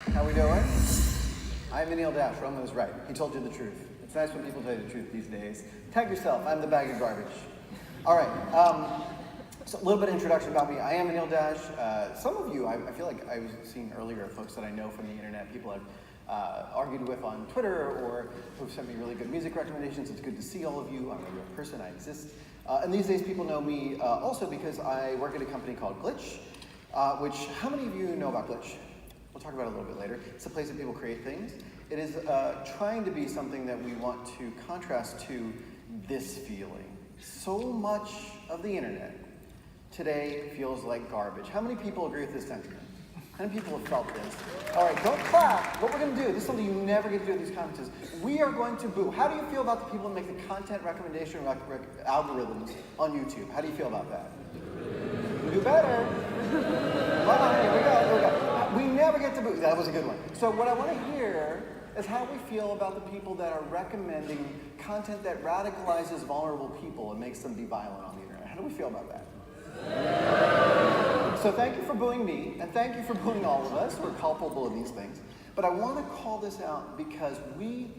How we doing? I'm Anil Dash. Roman was right. He told you the truth. It's nice when people tell you the truth these days. Tag yourself. I'm the bag of garbage. All right. So a little bit of introduction about me. I am Anil Dash. Some of you, I feel like I was seeing earlier folks that I know from the internet, people I've argued with on Twitter or who've sent me really good music recommendations. It's good to see all of you. I'm a real person. I exist. And these days people know me also because I work at a company called Glitch, which, how many of you know about Glitch? We'll talk about it a little bit later. It's a place that people create things. It is trying to be something that we want to contrast to this feeling. So much of the internet today feels like garbage. How many people agree with this sentiment? How many people have felt this? All right, don't clap. What we're going to do, this is something you never get to do at these conferences. We are going to boo. How do you feel about the people that make the content recommendation algorithms on YouTube? How do you feel about that? Do better. Come on, here we go. We never get to boo. That was a good one. So what I want to hear is how we feel about the people that are recommending content that radicalizes vulnerable people and makes them be violent on the internet. How do we feel about that? So thank you for booing me, and thank you for booing all of us. We're culpable of these things. But I want to call this out because we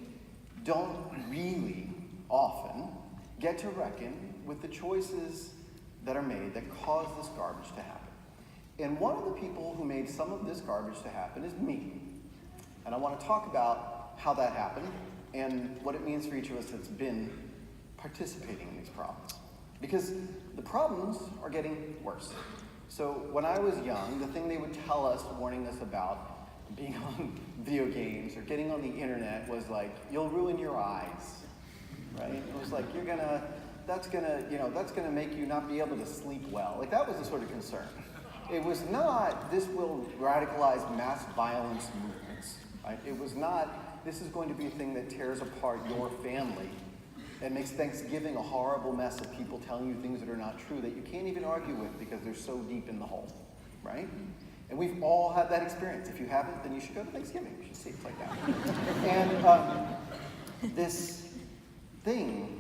don't really often get to reckon with the choices that are made that cause this garbage to happen. And one of the people who made some of this garbage to happen is me. And I want to talk about how that happened and what it means for each of us that's been participating in these problems. Because the problems are getting worse. So when I was young, the thing they would tell us, warning us about being on video games or getting on the internet was like, you'll ruin your eyes, right? It was like, that's gonna make you not be able to sleep well. Like that was the sort of concern. It was not, this will radicalize mass violence movements, right? It was not, this is going to be a thing that tears apart your family and makes Thanksgiving a horrible mess of people telling you things that are not true that you can't even argue with because they're so deep in the hole, right? And we've all had that experience. If you haven't, then you should go to Thanksgiving. You should see it's like that. And this thing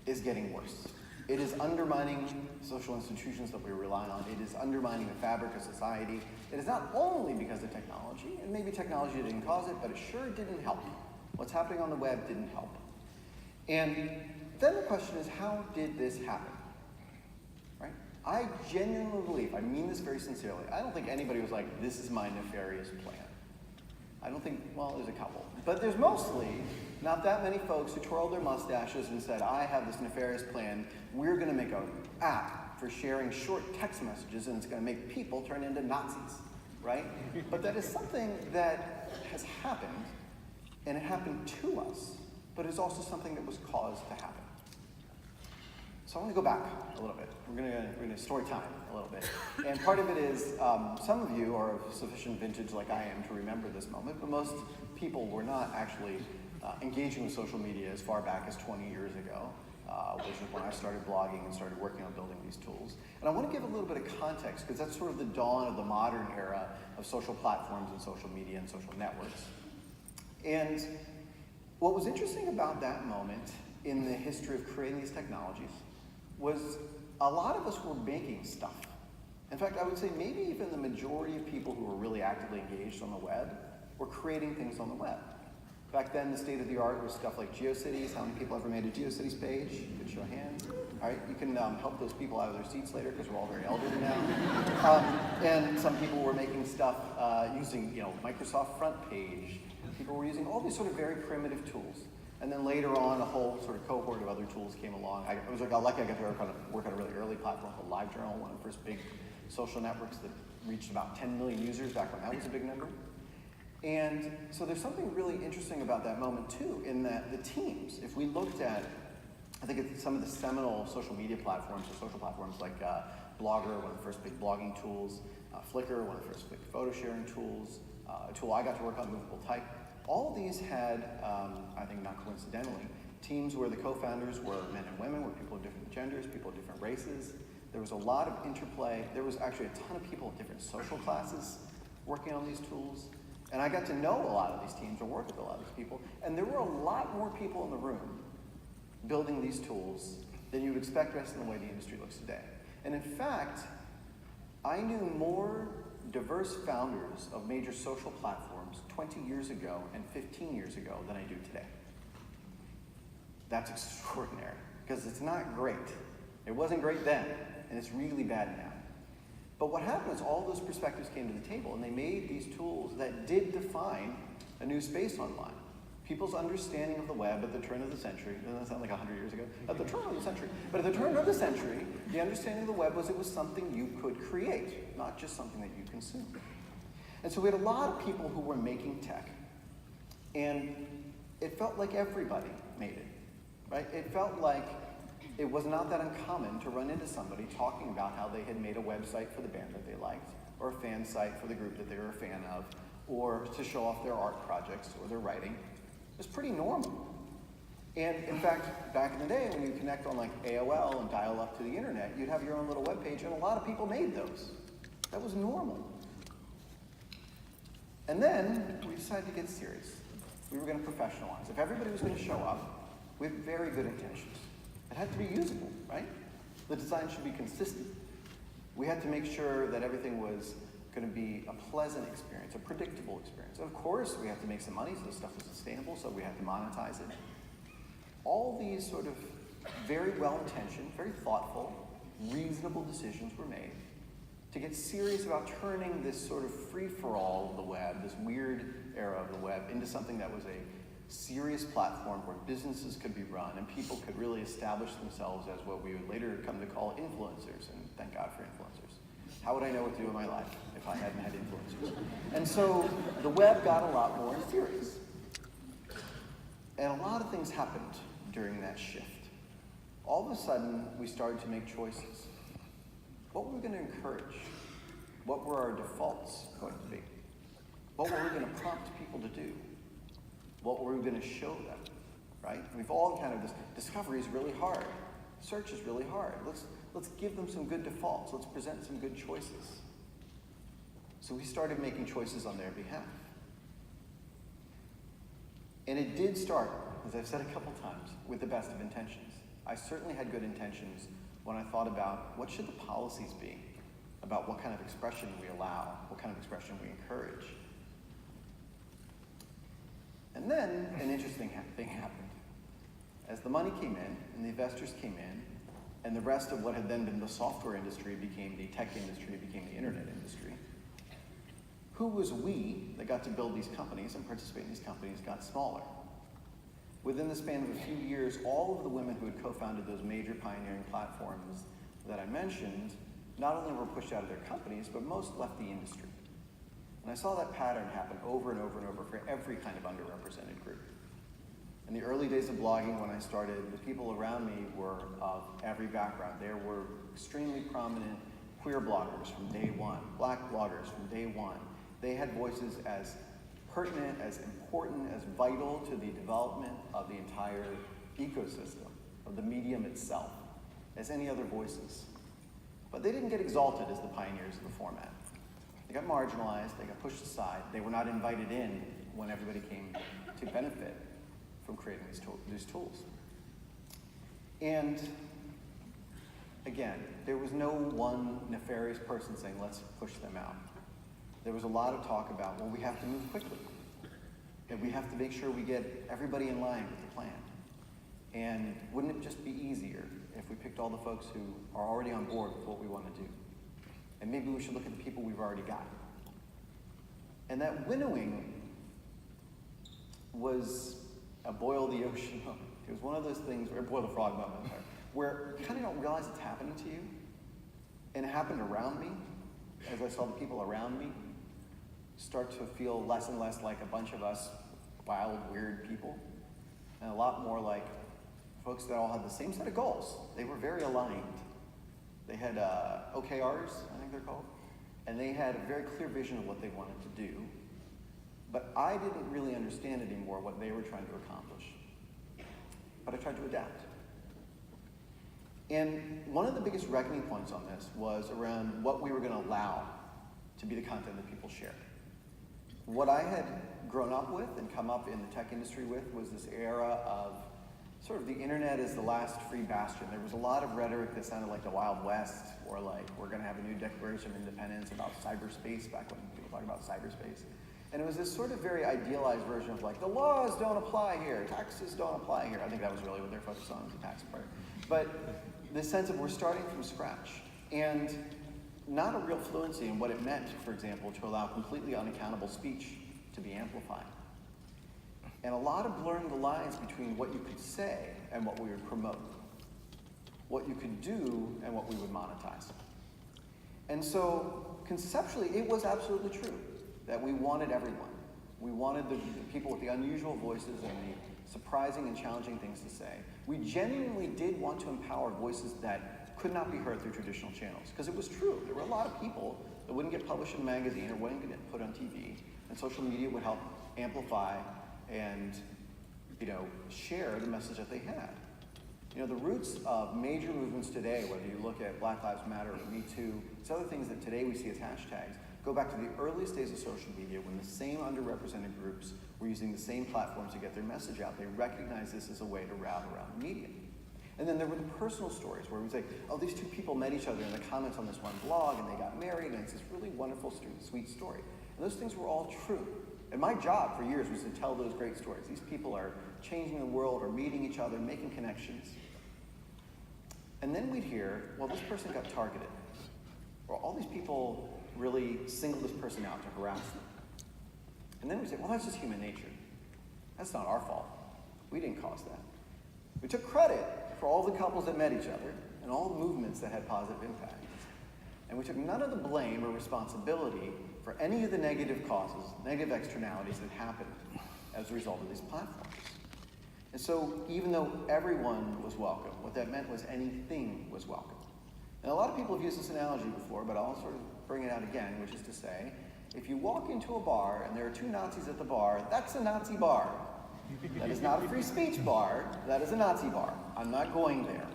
is getting worse. It is undermining social institutions that we rely on. It is undermining the fabric of society. It is not only because of technology, and maybe technology didn't cause it, but it sure didn't help. What's happening on the web didn't help. And then the question is, how did this happen? Right? I genuinely believe, I mean this very sincerely, I don't think anybody was like, this is my nefarious plan. I don't think, well, there's a couple. But there's mostly not that many folks who twirled their mustaches and said, I have this nefarious plan. We're going to make an app for sharing short text messages, and it's going to make people turn into Nazis, right? But that is something that has happened, and it happened to us, but it's also something that was caused to happen. So I want to go back a little bit. We're going to story time a little bit. And part of it is some of you are of sufficient vintage like I am to remember this moment, but most people were not actually engaging with social media as far back as 20 years ago, which is when I started blogging and started working on building these tools. And I want to give a little bit of context because that's sort of the dawn of the modern era of social platforms and social media and social networks. And what was interesting about that moment in the history of creating these technologies was a lot of us were making stuff. In fact, I would say maybe even the majority of people who were really actively engaged on the web were creating things on the web. Back then, the state of the art was stuff like GeoCities. How many people ever made a GeoCities page? You could show hands. All right, you can help those people out of their seats later because we're all very elderly now. And some people were making stuff using, Microsoft Front Page. People were using all these sort of very primitive tools. And then later on, a whole sort of cohort of other tools came along. I was lucky I got to work on a really early platform called LiveJournal, one of the first big social networks that reached about 10 million users back when that was a big number. And so there's something really interesting about that moment too, in that the teams, if we looked at, I think it's some of the seminal social media platforms or social platforms like Blogger, one of the first big blogging tools, Flickr, one of the first big photo sharing tools, a tool I got to work on, Movable Type. All of these had, I think not coincidentally, teams where the co-founders were men and women, were people of different genders, people of different races. There was a lot of interplay. There was actually a ton of people of different social classes working on these tools. And I got to know a lot of these teams or work with a lot of these people. And there were a lot more people in the room building these tools than you would expect based on the way the industry looks today. And in fact, I knew more diverse founders of major social platforms 20 years ago and 15 years ago than I do today. That's extraordinary, because it's not great. It wasn't great then, and it's really bad now. But what happened is all those perspectives came to the table, and they made these tools that did define a new space online. People's understanding of the web at the turn of the century, doesn't that sound like 100 years ago? At the turn of the century. But at the turn of the century, the understanding of the web was it was something you could create, not just something that you consume. And so we had a lot of people who were making tech, and it felt like everybody made it, right? It felt like it was not that uncommon to run into somebody talking about how they had made a website for the band that they liked, or a fan site for the group that they were a fan of, or to show off their art projects or their writing. It was pretty normal. And in fact, back in the day, when you connect on like AOL and dial up to the internet, you'd have your own little web page, and a lot of people made those. That was normal. And then we decided to get serious. We were going to professionalize. If everybody was going to show up with very good intentions, it had to be usable, right? The design should be consistent. We had to make sure that everything was going to be a pleasant experience, a predictable experience. And of course, we had to make some money, so the stuff was sustainable, so we had to monetize it. All these sort of very well-intentioned, very thoughtful, reasonable decisions were made to get serious about turning this sort of free-for-all of the web, this weird era of the web, into something that was a serious platform where businesses could be run and people could really establish themselves as what we would later come to call influencers, and thank God for influencers. How would I know what to do in my life if I hadn't had influencers? And so the web got a lot more serious. And a lot of things happened during that shift. All of a sudden, we started to make choices. What were we going to encourage? What were our defaults going to be? What were we going to prompt people to do? What were we going to show them, right? We've all kind of, this discovery is really hard. Search is really hard. Let's give them some good defaults. Let's present some good choices. So we started making choices on their behalf. And it did start, as I've said a couple times, with the best of intentions. I certainly had good intentions when I thought about what should the policies be about what kind of expression we allow, what kind of expression we encourage. And then an interesting thing happened. As the money came in, and the investors came in, and the rest of what had then been the software industry became the tech industry, became the internet industry, who was we that got to build these companies and participate in these companies got smaller. Within the span of a few years, all of the women who had co-founded those major pioneering platforms that I mentioned, not only were pushed out of their companies, but most left the industry. And I saw that pattern happen over and over and over for every kind of underrepresented group. In the early days of blogging, when I started, the people around me were of every background. There were extremely prominent queer bloggers from day one, black bloggers from day one. They had voices as pertinent, as important, as vital to the development of the entire ecosystem, of the medium itself, as any other voices. But they didn't get exalted as the pioneers of the format. They got marginalized, they got pushed aside, they were not invited in when everybody came to benefit from creating these tools. And again, there was no one nefarious person saying, let's push them out. There was a lot of talk about, well, we have to move quickly. And we have to make sure we get everybody in line with the plan. And wouldn't it just be easier if we picked all the folks who are already on board with what we want to do? And maybe we should look at the people we've already got. And that winnowing was a boil the ocean moment. It was one of those things, or boil the frog moment, where you kind of don't realize it's happening to you. And it happened around me, as I saw the people around me start to feel less and less like a bunch of us wild, weird people, and a lot more like folks that all had the same set of goals. They were very aligned. They had OKRs, I think they're called, and they had a very clear vision of what they wanted to do, but I didn't really understand anymore what they were trying to accomplish. But I tried to adapt. And one of the biggest reckoning points on this was around what we were going to allow to be the content that people shared. What I had grown up with and come up in the tech industry with was this era of sort of the internet is the last free bastion. There was a lot of rhetoric that sounded like the Wild West, or like we're going to have a new Declaration of Independence about cyberspace, back when people talked about cyberspace. And it was this sort of very idealized version of like, the laws don't apply here, taxes don't apply here. I think that was really what they're focused on, the tax part. But the sense of we're starting from scratch. And not a real fluency in what it meant, for example, to allow completely unaccountable speech to be amplified. And a lot of blurring the lines between what you could say and what we would promote. What you could do and what we would monetize. And so, conceptually, it was absolutely true that we wanted everyone. We wanted the people with the unusual voices and the surprising and challenging things to say. We genuinely did want to empower voices that could not be heard through traditional channels, because it was true. There were a lot of people that wouldn't get published in a magazine or wouldn't get put on TV, and social media would help amplify and, share the message that they had. The roots of major movements today, whether you look at Black Lives Matter or Me Too, it's other things that today we see as hashtags, go back to the earliest days of social media when the same underrepresented groups were using the same platforms to get their message out. They recognized this as a way to rally around the media. And then there were the personal stories where we say, oh, these two people met each other in the comments on this one blog and they got married, and it's this really wonderful, sweet story. And those things were all true. And my job for years was to tell those great stories. These people are changing the world or meeting each other, making connections. And then we'd hear, well, this person got targeted. Or all these people really singled this person out to harass them. And then we'd say, well, that's just human nature. That's not our fault. We didn't cause that. We took credit for all the couples that met each other and all the movements that had positive impacts. And we took none of the blame or responsibility for any of the negative causes, negative externalities that happened as a result of these platforms. And so even though everyone was welcome, what that meant was anything was welcome. And a lot of people have used this analogy before, but I'll sort of bring it out again, which is to say, if you walk into a bar and there are two Nazis at the bar, that's a Nazi bar. That is not a free speech bar, that is a Nazi bar. I'm not going there.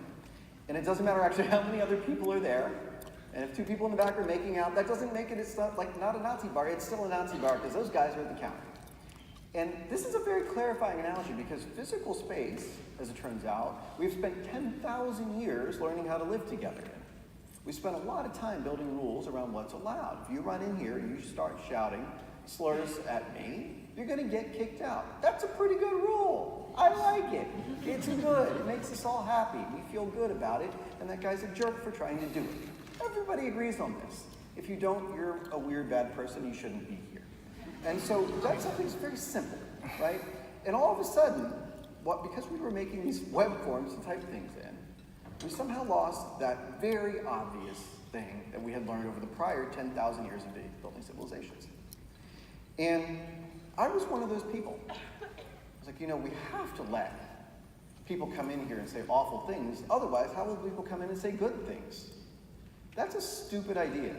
And it doesn't matter actually how many other people are there. And if two people in the back are making out, that doesn't make it's not a Nazi bar, it's still a Nazi bar because those guys are at the counter. And this is a very clarifying analogy because physical space, as it turns out, we've spent 10,000 years learning how to live together in. We spent a lot of time building rules around what's allowed. If you run in here and you start shouting slurs at me, you're going to get kicked out. That's a pretty good rule. I like it. It's good. It makes us all happy. We feel good about it, and that guy's a jerk for trying to do it. Everybody agrees on this. If you don't, you're a weird, bad person. You shouldn't be here. And so that's something that's very simple, right? And all of a sudden, because we were making these web forms to type things in, we somehow lost that very obvious thing that we had learned over the prior 10,000 years of building civilizations. And I was one of those people. I was like, we have to let people come in here and say awful things. Otherwise, how will people come in and say good things? That's a stupid idea.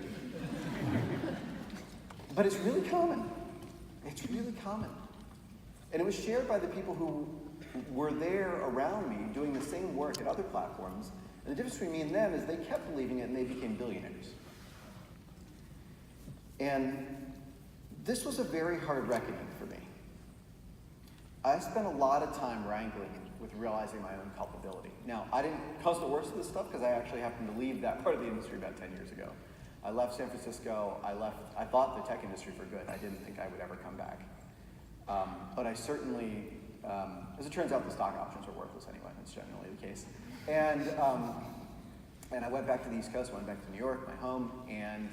But it's really common. It's really common. And it was shared by the people who were there around me doing the same work at other platforms. And the difference between me and them is they kept believing it and they became billionaires. And this was a very hard reckoning for me. I spent a lot of time wrangling with realizing my own culpability. Now, I didn't cause the worst of this stuff because I actually happened to leave that part of the industry about 10 years ago. I left San Francisco. I thought the tech industry for good. I didn't think I would ever come back. But I certainly, as it turns out, the stock options are worthless anyway. That's generally the case. And I went back to the East Coast, went back to New York, my home, and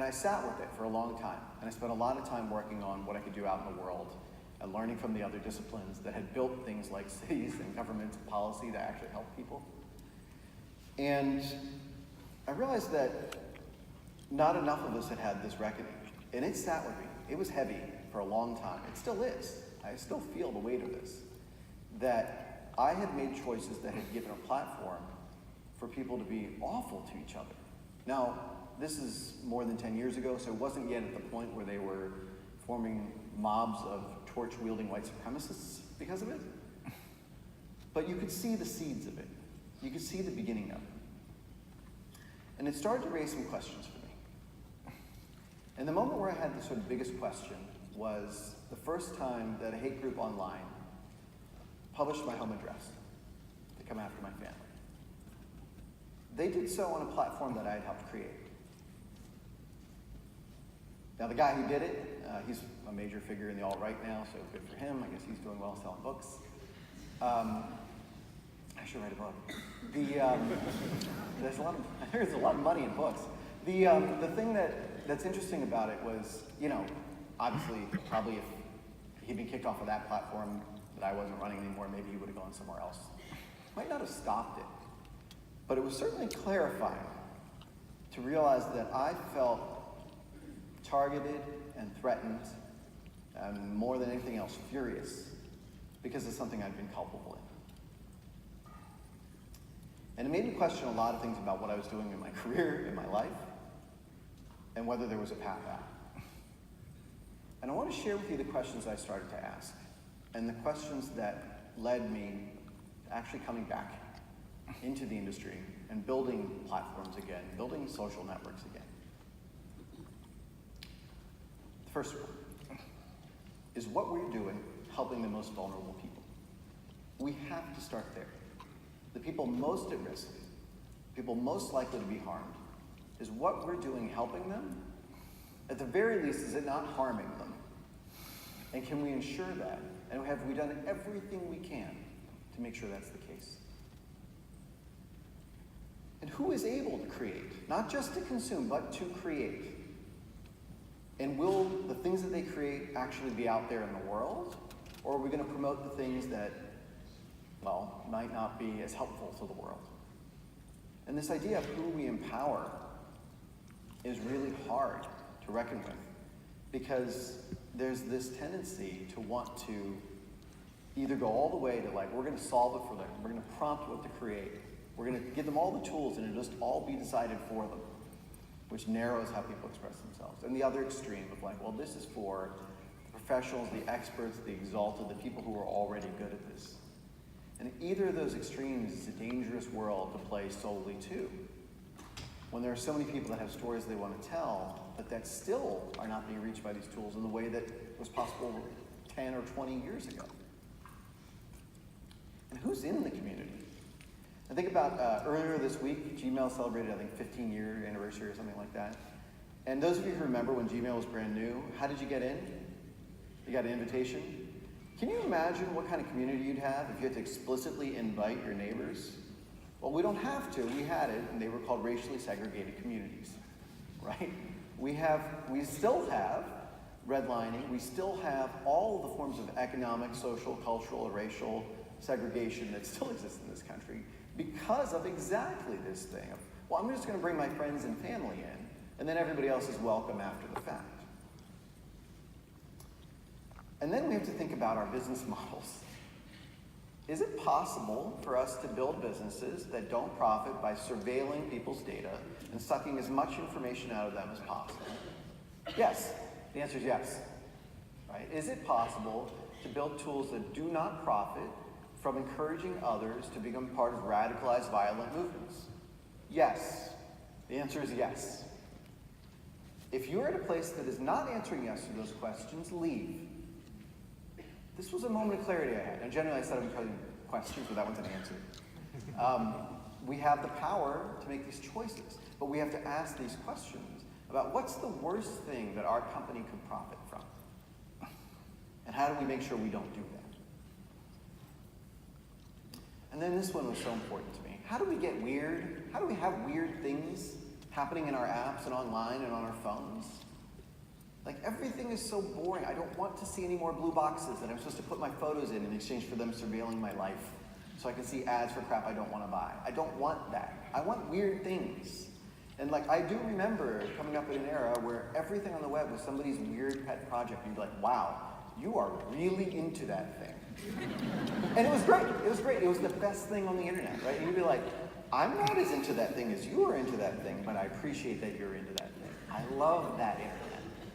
I sat with it for a long time. And I spent a lot of time working on what I could do out in the world and learning from the other disciplines that had built things like cities and government policy that actually helped people. And I realized that not enough of us had had this reckoning. And it sat with me. It was heavy for a long time. It still is. I still feel the weight of this. That I had made choices that had given a platform for people to be awful to each other. Now, this is more than 10 years ago, so it wasn't yet at the point where they were forming mobs of torch-wielding white supremacists because of it. But you could see the seeds of it. You could see the beginning of it. And it started to raise some questions for me. And the moment where I had the sort of biggest question was the first time that a hate group online published my home address to come after my family. They did so on a platform that I had helped create. Now the guy who did it, he's a major figure in the alt-right now, so good for him. I guess he's doing well selling books. I should write a book. There's a lot of money in books. The thing that's interesting about it was, obviously, probably if he'd been kicked off of that platform that I wasn't running anymore, maybe he would have gone somewhere else. Might not have stopped it, but it was certainly clarifying to realize that I felt targeted and threatened, and more than anything else, furious, because of something I'd been culpable in. And it made me question a lot of things about what I was doing in my career, in my life, and whether there was a path out. And I want to share with you the questions I started to ask, and the questions that led me to actually coming back into the industry and building platforms again, building social networks again. The first one is what we're doing helping the most vulnerable people. We have to start there. The people most at risk, people most likely to be harmed, is what we're doing helping them? At the very least, is it not harming them? And can we ensure that? And have we done everything we can to make sure that's the case? And who is able to create? Not just to consume, but to create. And will the things that they create actually be out there in the world? Or are we going to promote the things that, well, might not be as helpful to the world? And this idea of who we empower is really hard to reckon with, because there's this tendency to want to either go all the way to we're going to solve it for them, we're going to prompt what to create, we're going to give them all the tools and it'll just all be decided for them, which narrows how people express themselves. And the other extreme of this is for the professionals, the experts, the exalted, the people who are already good at this. And either of those extremes is a dangerous world to play solely to, when there are so many people that have stories they want to tell, but that still are not being reached by these tools in the way that was possible 10 or 20 years ago. And who's in the community? I think about earlier this week, Gmail celebrated, 15-year anniversary or something like that. And those of you who remember when Gmail was brand new, how did you get in? You got an invitation? Can you imagine what kind of community you'd have if you had to explicitly invite your neighbors? Well, we don't have to. We had it, and they were called racially segregated communities, right? We still have redlining. We still have all of the forms of economic, social, cultural, or racial segregation that still exists in this country because of exactly this thing of, I'm just going to bring my friends and family in, and then everybody else is welcome after the fact. And then we have to think about our business models. Is it possible for us to build businesses that don't profit by surveilling people's data and sucking as much information out of them as possible? Yes. The answer is yes. Right? Is it possible to build tools that do not profit from encouraging others to become part of radicalized violent movements? Yes. The answer is yes. If you're at a place that is not answering yes to those questions, leave. This was a moment of clarity I had. And generally I said I'm telling questions, but that one's an answer. We have the power to make these choices, but we have to ask these questions about what's the worst thing that our company could profit from? And how do we make sure we don't do that? And then this one was so important to me. How do we get weird? How do we have weird things happening in our apps and online and on our phones? Everything is so boring. I don't want to see any more blue boxes that I'm supposed to put my photos in exchange for them surveilling my life so I can see ads for crap I don't want to buy. I don't want that. I want weird things. And I do remember coming up in an era where everything on the web was somebody's weird pet project. You'd be like, wow, you are really into that thing. And it was great. It was great. It was the best thing on the internet, right? And you'd be like, I'm not as into that thing as you are into that thing, but I appreciate that you're into that thing. I love that internet.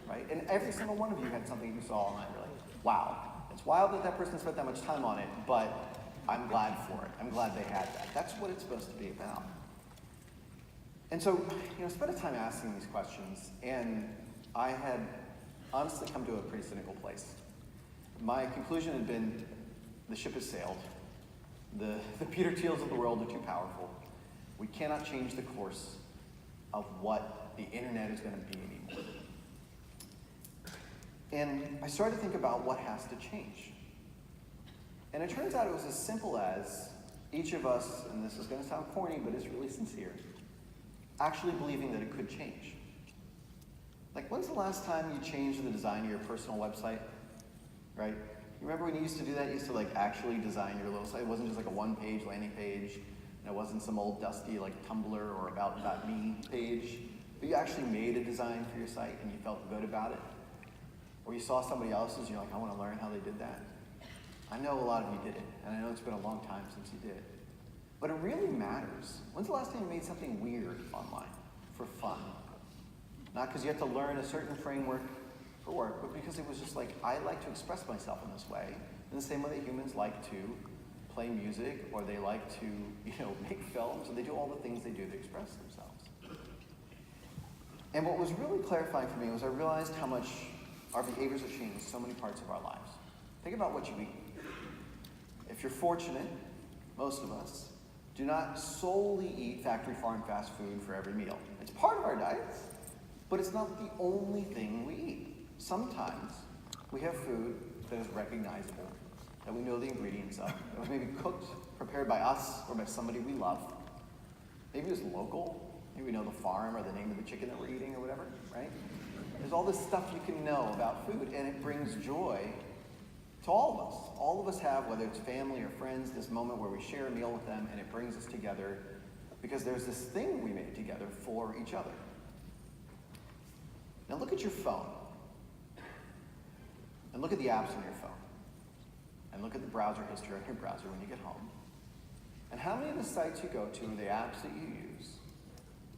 Right? And every single one of you had something you saw online. You're like, wow, it's wild that that person spent that much time on it, but I'm glad for it. I'm glad they had that. That's what it's supposed to be about. And so, I spent a time asking these questions, and I had honestly come to a pretty cynical place. My conclusion had been, the ship has sailed. The Peter Thiels of the world are too powerful. We cannot change the course of what the internet is going to be anymore. And I started to think about what has to change. And it turns out it was as simple as each of us, and this is going to sound corny, but it's really sincere, actually believing that it could change. Like, when's the last time you changed the design of your personal website? Right? You remember when you used to do that? You used to like actually design your little site. It wasn't just like a one-page landing page. And it wasn't some old dusty like Tumblr or about.me page. But you actually made a design for your site and you felt good about it. Or you saw somebody else's and you're like, I want to learn how they did that. I know a lot of you did it, and I know it's been a long time since you did it. But it really matters. When's the last time you made something weird online for fun? Not because you have to learn a certain framework for work, but because it was just like, I like to express myself in this way, in the same way that humans like to play music, or they like to, make films, and they do all the things they do to express themselves. And what was really clarifying for me was I realized how much our behaviors have changed in so many parts of our lives. Think about what you eat. If you're fortunate, most of us do not solely eat factory farm fast food for every meal. It's part of our diets, but it's not the only thing we eat. Sometimes we have food that is recognizable, that we know the ingredients of, that was maybe cooked, prepared by us or by somebody we love. Maybe it was local. Maybe we know the farm or the name of the chicken that we're eating or whatever, right? There's all this stuff you can know about food, and it brings joy to all of us. All of us have, whether it's family or friends, this moment where we share a meal with them and it brings us together because there's this thing we made together for each other. Now look at your phone. And look at the apps on your phone. And look at the browser history on your browser when you get home. And how many of the sites you go to, the apps that you use,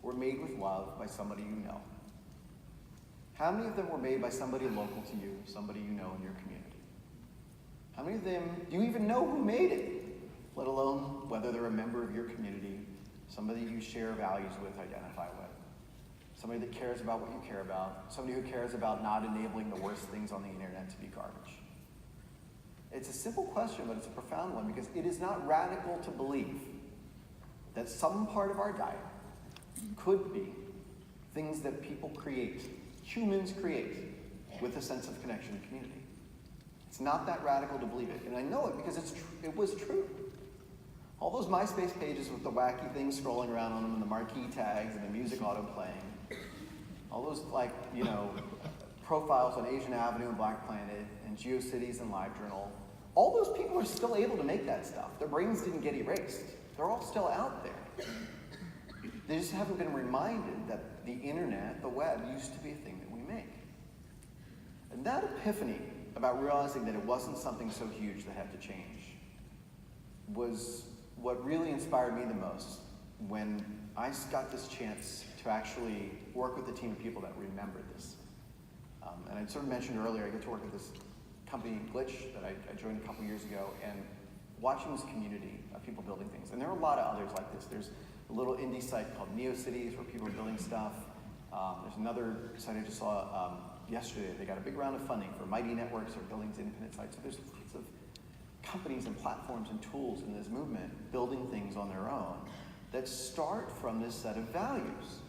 were made with love by somebody you know? How many of them were made by somebody local to you, somebody you know in your community? How many of them do you even know who made it, let alone whether they're a member of your community, somebody you share values with, identify with, somebody that cares about what you care about, somebody who cares about not enabling the worst things on the internet to be garbage? It's a simple question, but it's a profound one because it is not radical to believe that some part of our diet could be things that people create, humans create, with a sense of connection and community. It's not that radical to believe it, and I know it because it was true. All those MySpace pages with the wacky things scrolling around on them and the marquee tags and the music auto-playing, all those, profiles on Asian Avenue and Black Planet and GeoCities and LiveJournal, all those people are still able to make that stuff. Their brains didn't get erased. They're all still out there. They just haven't been reminded that the internet, the web, used to be a thing that we make. And that epiphany about realizing that it wasn't something so huge that had to change was what really inspired me the most when I got this chance to actually work with a team of people that remembered this. And I sort of mentioned earlier, I get to work with this company, Gitch, that I joined a couple years ago, and watching this community of people building things. And there are a lot of others like this. There's a little indie site called NeoCities where people are building stuff. There's another site I just saw yesterday. They got a big round of funding for Mighty Networks or Buildings Independent Sites. So there's lots of companies and platforms and tools in this movement building things on their own that start from this set of values.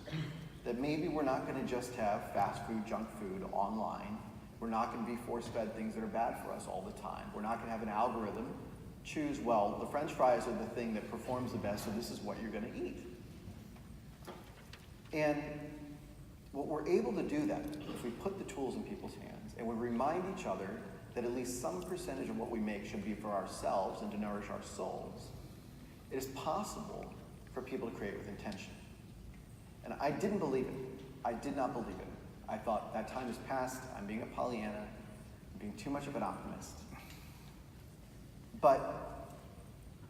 That maybe we're not going to just have fast food, junk food online. We're not going to be force-fed things that are bad for us all the time. We're not going to have an algorithm choose, well, the French fries are the thing that performs the best, so this is what you're going to eat. And what we're able to do that, if we put the tools in people's hands and we remind each other that at least some percentage of what we make should be for ourselves and to nourish our souls, it is possible for people to create with intention. And I didn't believe it. I did not believe it. I thought that time has passed. I'm being a Pollyanna. I'm being too much of an optimist. But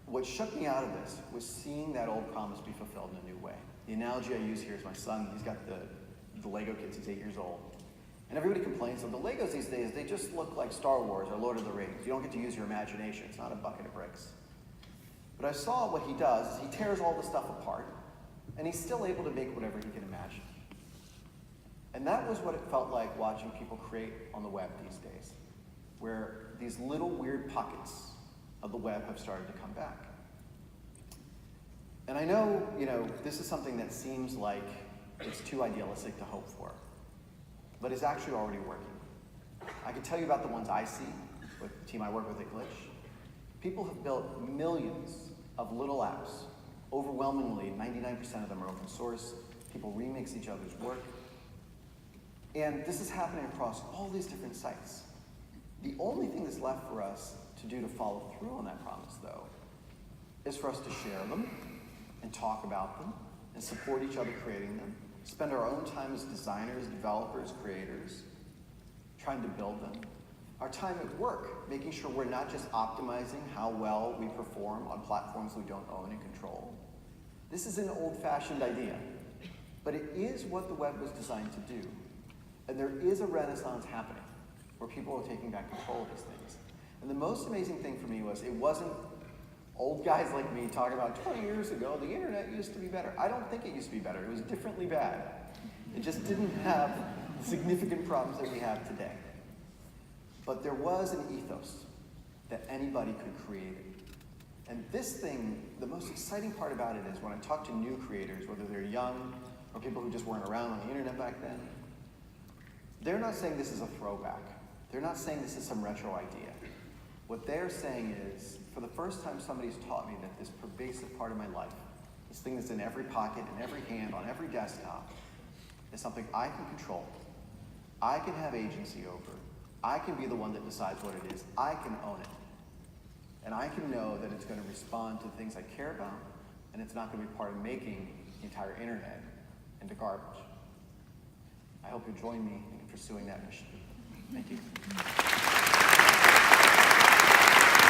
what shook me out of this was seeing that old promise be fulfilled in a new way. The analogy I use here is my son. He's got the Lego kits. He's 8 years old. And everybody complains that the Legos these days, they just look like Star Wars or Lord of the Rings. You don't get to use your imagination. It's not a bucket of bricks. But I saw what he does is he tears all the stuff apart, and he's still able to make whatever he can imagine. And that was what it felt like watching people create on the web these days, where these little weird pockets of the web have started to come back. And I know, this is something that seems like it's too idealistic to hope for, but it's actually already working. I can tell you about the ones I see with the team I work with at Glitch. People have built millions of little apps. Overwhelmingly, 99% of them are open source. People remix each other's work. And this is happening across all these different sites. The only thing that's left for us to do to follow through on that promise, though, is for us to share them and talk about them and support each other creating them, spend our own time as designers, developers, creators, trying to build them. Our time at work, making sure we're not just optimizing how well we perform on platforms we don't own and control. This is an old-fashioned idea, but it is what the web was designed to do. And there is a renaissance happening where people are taking back control of these things. And the most amazing thing for me was it wasn't old guys like me talking about 20 years ago, the internet used to be better. I don't think it used to be better. It was differently bad. It just didn't have the significant problems that we have today. But there was an ethos that anybody could create it. And this thing, the most exciting part about it is when I talk to new creators, whether they're young or people who just weren't around on the internet back then, they're not saying this is a throwback. They're not saying this is some retro idea. What they're saying is, for the first time somebody's taught me that this pervasive part of my life, this thing that's in every pocket, in every hand, on every desktop, is something I can control. I can have agency over. I can be the one that decides what it is. I can own it. And I can know that it's going to respond to things I care about, and it's not going to be part of making the entire internet into garbage. I hope you'll join me in pursuing that mission. Thank you.